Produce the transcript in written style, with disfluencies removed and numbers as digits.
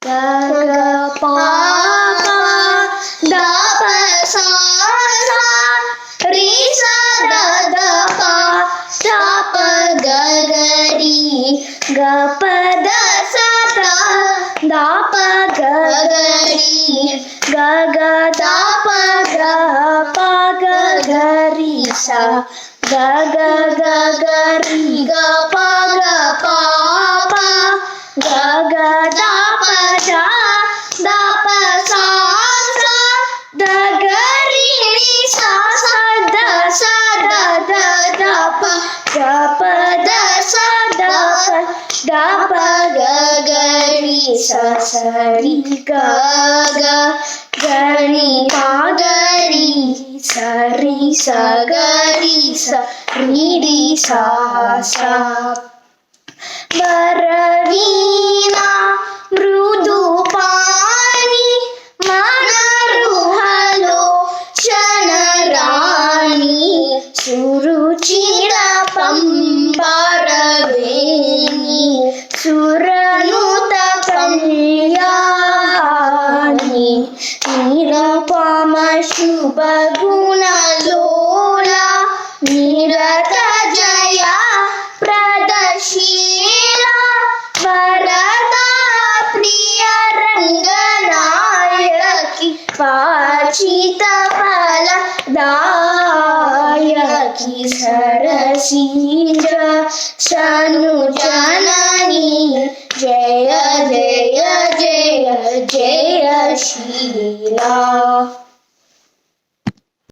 ಗ ಗ ಪ ಪ ದ ಪ ಸ ಸ ರಿ ಸ ದ ದ ಪ ದ ಪ ಗ ಗ ರಿ ಗ ಪ ದ ಸ ತ ದ ಪ ಗ ಗ ರಿ ಗ ಗ ದ ಪ ಗ ಪ ಗ ಗ ರಿ ಸ ಗ ಗ ಗ ಗ ರಿ ಗ ಪ ಗ ಪ ಪ ಗ ಗ ದ ಪ ದ ದ ಪ ಸ ಸ ದ ಗ ರಿ ರಿ ಸ ಸ ದ ಸ ದ ದ ದ ಪ ಗ ಪ ದ ಸ ದ ಪ ದ ಪ ಗ ಗ ರಿ ಸ ಸ ರಿ ಗ ಗ ಗ ರಿ ಪ ಗ ರಿ ಸ ರಿ ಸ ಗ ರಿ ಸ ರಿ ರಿ ಸ ಸ ಬರವೀಣಾ ಮೃದು ಪಾಣಿ ಮನರುಹಲೋಚನ ರಾಣಿ ಸುರುಚಿರ ಪಂಬರವೇಣಿ ಸುರನುತ ಕಲ್ಯಾಣಿ ನಿರಪಮ ಶುಭ ಗುಣ ಲೋಲ ನಿರತ ಜಯ ಪ್ರದಶೀಲ ವರದಾ ಪ್ರಿಯ ರಂಗನಾಯಕಿ ಪಾಚಿತ ಫಲದಾಯಕಿ ಸರಸೀಜ ಸನು ಜನನಿ ಜಯ ಜಯ ಜಯ ಜಯ ಶೀಲಾ.